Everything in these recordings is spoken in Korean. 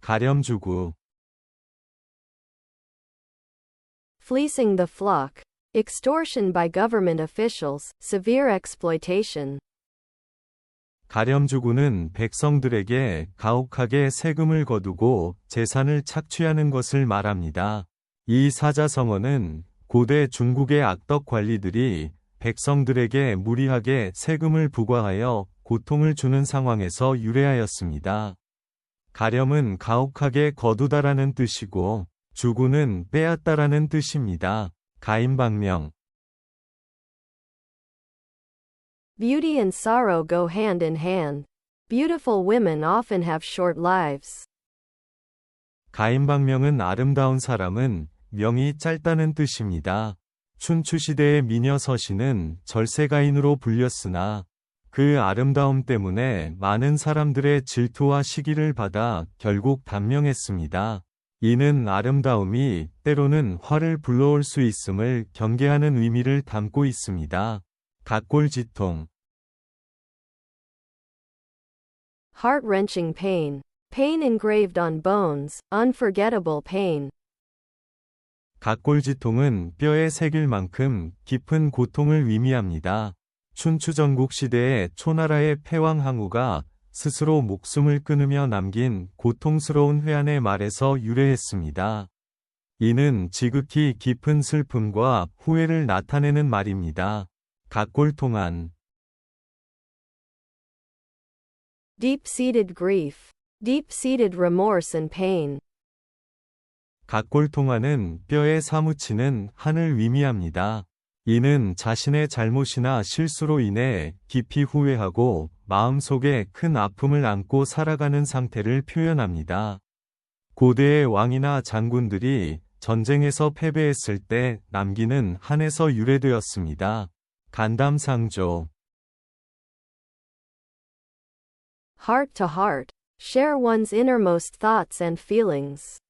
가렴주구. Fleecing the flock. Extortion by government officials, severe exploitation. 가렴주구는 백성들에게 가혹하게 세금을 거두고 재산을 착취하는 것을 말합니다. 이 사자성어는 고대 중국의 악덕 관리들이 백성들에게 무리하게 세금을 부과하여 고통을 주는 상황에서 유래하였습니다. 가렴은 가혹하게 거두다라는 뜻이고 주구는 빼앗다라는 뜻입니다. 가임방명. Beauty and sorrow go hand in hand. Beautiful women often have short lives. 가임방명은 아름다운 사람은 명이 짧다는 뜻입니다. 춘추시대의 미녀 서신은 절세가인으로 불렸으나 그 아름다움 때문에 많은 사람들의 질투와 시기를 받아 결국 단명했습니다. 이는 아름다움이 때로는 화를 불러올 수 있음을 경계하는 의미를 담고 있습니다. 각골지통. Heart-wrenching pain. Pain engraved on bones, unforgettable pain. 각골지통은 뼈에 새길 만큼 깊은 고통을 의미합니다. 춘추전국 시대의 초나라의 패왕 항우가 스스로 목숨을 끊으며 남긴 고통스러운 회한의 말에서 유래했습니다. 이는 지극히 깊은 슬픔과 후회를 나타내는 말입니다. 각골통한. Deep-seated grief. Deep-seated remorse and pain. 각골통화는 뼈에 사무치는 한을 의미합니다. 이는 자신의 잘못이나 실수로 인해 깊이 후회하고 마음속에 큰 아픔을 안고 살아가는 상태를 표현합니다. 고대의 왕이나 장군들이 전쟁에서 패배했을 때 남기는 한에서 유래되었습니다. 간담상조. Heart to heart. Share one's innermost thoughts and feelings.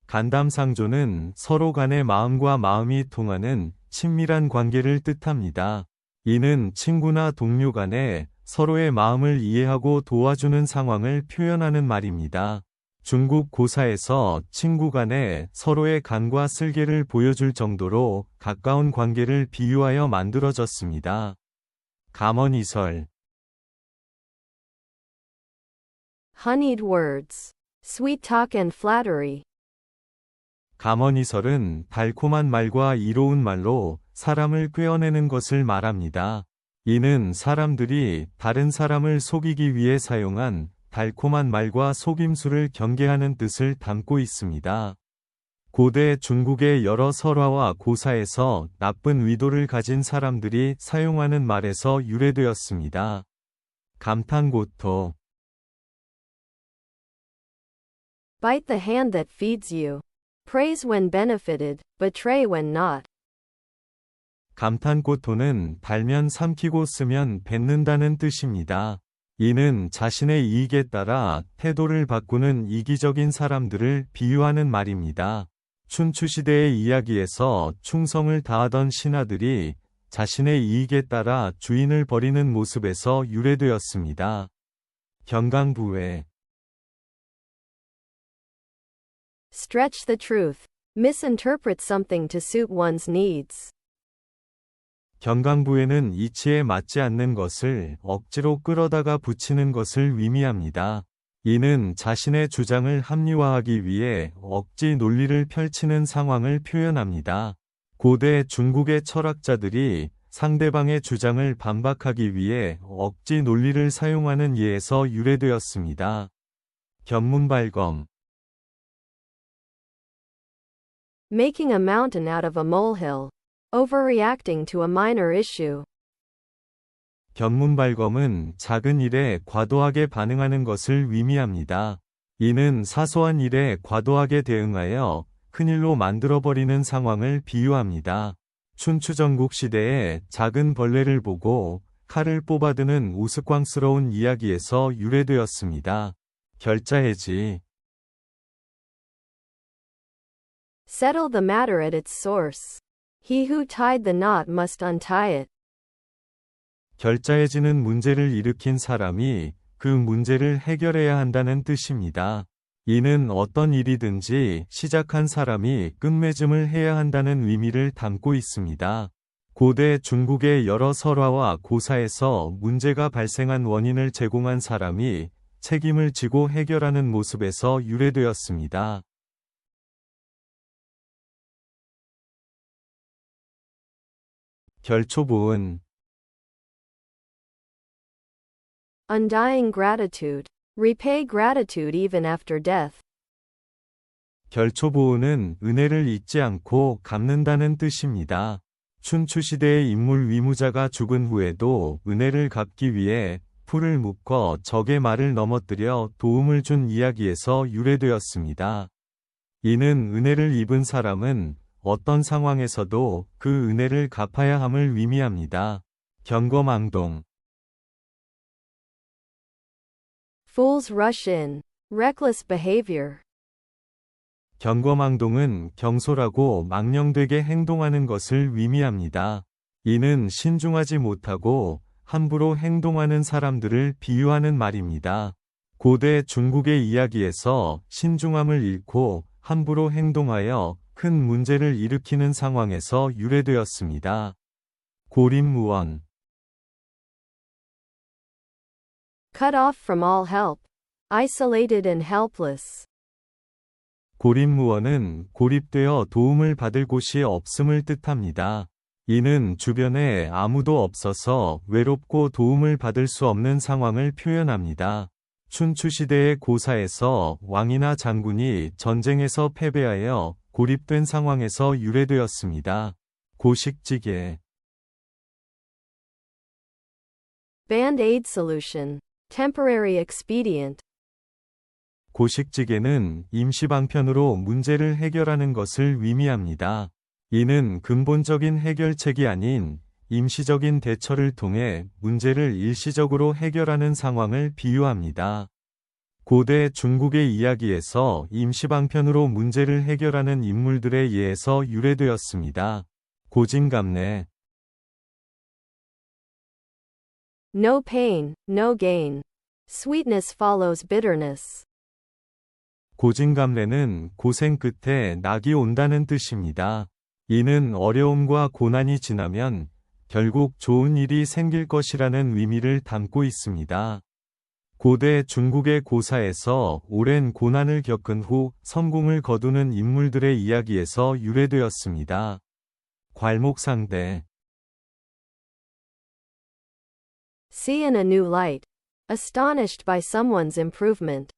간담상조는 서로 간의 마음과 마음이 통하는 친밀한 관계를 뜻합니다. 이는 친구나 동료 간에 서로의 마음을 이해하고 도와주는 상황을 표현하는 말입니다. 중국 고사에서 친구 간에 서로의 간과 쓸개를 보여줄 정도로 가까운 관계를 비유하여 만들어졌습니다. 감언이설. Honeyed words. Sweet talk and flattery. 감언이설은 달콤한 말과 이로운 말로 사람을 꿰어내는 것을 말합니다. 이는 사람들이 다른 사람을 속이기 위해 사용한 달콤한 말과 속임수를 경계하는 뜻을 담고 있습니다. 고대 중국의 여러 설화와 고사에서 나쁜 의도를 가진 사람들이 사용하는 말에서 유래되었습니다. 감탄고토. Bite the hand that feeds you. Praise when benefited, betray when not. 감탄고토는 달면 삼키고 쓰면 뱉는다는 뜻입니다. 이는 자신의 이익에 따라 태도를 바꾸는 이기적인 사람들을 비유하는 말입니다. 춘추시대의 이야기에서 충성을 다하던 신하들이 자신의 이익에 따라 주인을 버리는 모습에서 유래되었습니다. 경강부회. Stretch the truth. Misinterpret something to suit one's needs. 경강부회는 이치에 맞지 않는 것을 억지로 끌어다가 붙이는 것을 의미합니다. 이는 자신의 주장을 합리화하기 위해 억지 논리를 펼치는 상황을 표현합니다. 고대 중국의 철학자들이 상대방의 주장을 반박하기 위해 억지 논리를 사용하는 예에서 유래되었습니다. 견문발검. Making a mountain out of a molehill. Overreacting to a minor issue. 견문발검은 작은 일에 과도하게 반응하는 것을 의미합니다. 이는 사소한 일에 과도하게 대응하여 큰일로 만들어버리는 상황을 비유합니다. 춘추전국 시대에 작은 벌레를 보고 칼을 뽑아드는 우스꽝스러운 이야기에서 유래되었습니다. 결자해지. Settle the matter at its source. He who tied the knot must untie it. 결자해지는 문제를 일으킨 사람이 그 문제를 해결해야 한다는 뜻입니다. 이는 어떤 일이든지 시작한 사람이 끝맺음을 해야 한다는 의미를 담고 있습니다. 고대 중국의 여러 설화와 고사에서 문제가 발생한 원인을 제공한 사람이 책임을 지고 해결하는 모습에서 유래되었습니다. 결초보은 Undying gratitude. Repay gratitude even after death. 결초보은은 은혜를 잊지 않고 갚는다는 뜻입니다. 춘추시대의 인물 위무자가 죽은 후에도 은혜를 갚기 위해 풀을 묶어 적의 말을 넘어뜨려 도움을 준 이야기에서 유래되었습니다. 이는 은혜를 입은 사람은 어떤 상황에서도 그 은혜를 갚아야 함을 의미합니다. 경거망동 Fools rush in. Reckless behavior. 경거망동은 경솔하고 망령되게 행동하는 것을 의미합니다. 이는 신중하지 못하고 함부로 행동하는 사람들을 비유하는 말입니다. 고대 중국의 이야기에서 신중함을 잃고 함부로 행동하여 큰 문제를 일으키는 상황에서 유래되었습니다. 고립무원 Cut off from all help. Isolated and helpless. 고립무원은 고립되어 도움을 받을 곳이 없음을 뜻합니다. 이는 주변에 아무도 없어서 외롭고 도움을 받을 수 없는 상황을 표현합니다. 춘추시대의 고사에서 왕이나 장군이 전쟁에서 패배하여 고립된 상황에서 유래되었습니다. 고식지계 Band-aid solution. Temporary expedient. 고식지계는 임시방편으로 문제를 해결하는 것을 의미합니다. 이는 근본적인 해결책이 아닌 임시적인 대처를 통해 문제를 일시적으로 해결하는 상황을 비유합니다. 고대 중국의 이야기에서 임시방편으로 문제를 해결하는 인물들의 예에서 유래되었습니다. 고진감래 No pain, no gain. Sweetness follows bitterness. 고진감래는 고생 끝에 낙이 온다는 뜻입니다. 이는 어려움과 고난이 지나면 결국 좋은 일이 생길 것이라는 의미를 담고 있습니다. 고대 중국의 고사에서 오랜 고난을 겪은 후 성공을 거두는 인물들의 이야기에서 유래되었습니다. 괄목상대 See in a new light. Astonished by someone's improvement.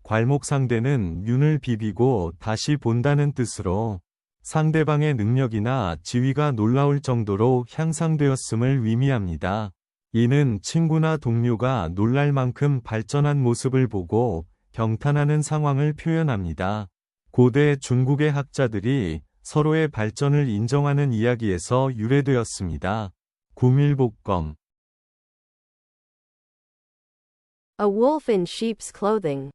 괄목상대는 눈을 비비고 다시 본다는 뜻으로 상대방의 능력이나 지위가 놀라울 정도로 향상되었음을 의미합니다. 이는 친구나 동료가 놀랄 만큼 발전한 모습을 보고 경탄하는 상황을 표현합니다. 고대 중국의 학자들이 서로의 발전을 인정하는 이야기에서 유래되었습니다. 구밀복검 A wolf in sheep's clothing.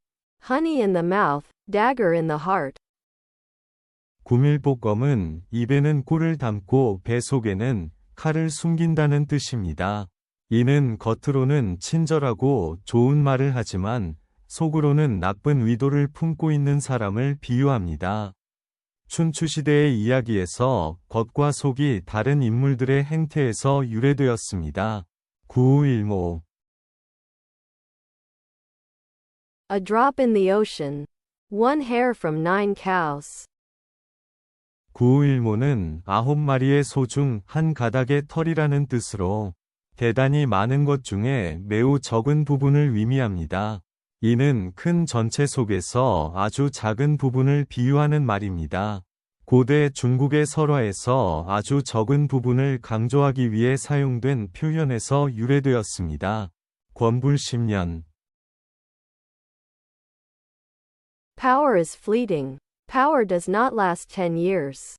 Honey in the mouth, dagger in the heart. 구밀복검은 입에는 꿀을 담고 배 속에는 칼을 숨긴다는 뜻입니다. 이는 겉으로는 친절하고 좋은 말을 하지만 속으로는 나쁜 의도를 품고 있는 사람을 비유합니다. 춘추시대의 이야기에서 겉과 속이 다른 인물들의 행태에서 유래되었습니다. 구우일모 A drop in the ocean. One hair from 9 cows. 구우일모는 9마리의 소 중 한 가닥의 털이라는 뜻으로 대단히 많은 것 중에 매우 적은 부분을 의미합니다. 이는 큰 전체 속에서 아주 작은 부분을 비유하는 말입니다. 고대 중국의 설화에서 아주 적은 부분을 강조하기 위해 사용된 표현에서 유래되었습니다. 권불십년 Power is fleeting. Power does not last 10 years.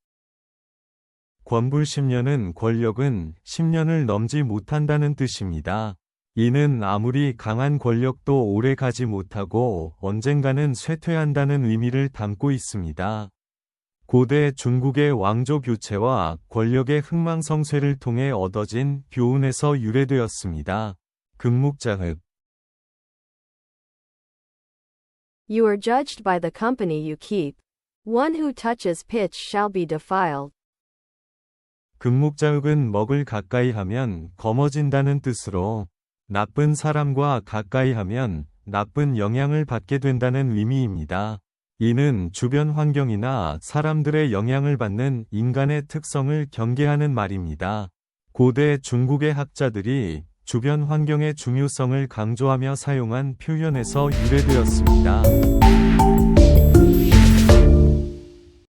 권불십년은 권력은 10년을 넘지 못한다는 뜻입니다. 이는 아무리 강한 권력도 오래 가지 못하고 언젠가는 쇠퇴한다는 의미를 담고 있습니다. 고대 중국의 왕조 교체와 권력의 흥망성쇠를 통해 얻어진 교훈에서 유래되었습니다. 금묵자흑 You are judged by the company you keep. One who touches pitch shall be defiled. 금묵자흙은 먹을 가까이 하면 검어진다는 뜻으로 나쁜 사람과 가까이 하면 나쁜 영향을 받게 된다는 의미입니다. 이는 주변 환경이나 사람들의 영향을 받는 인간의 특성을 경계하는 말입니다. 고대 중국의 학자들이 주변 환경의 중요성을 강조하며 사용한 표현에서 유래되었습니다.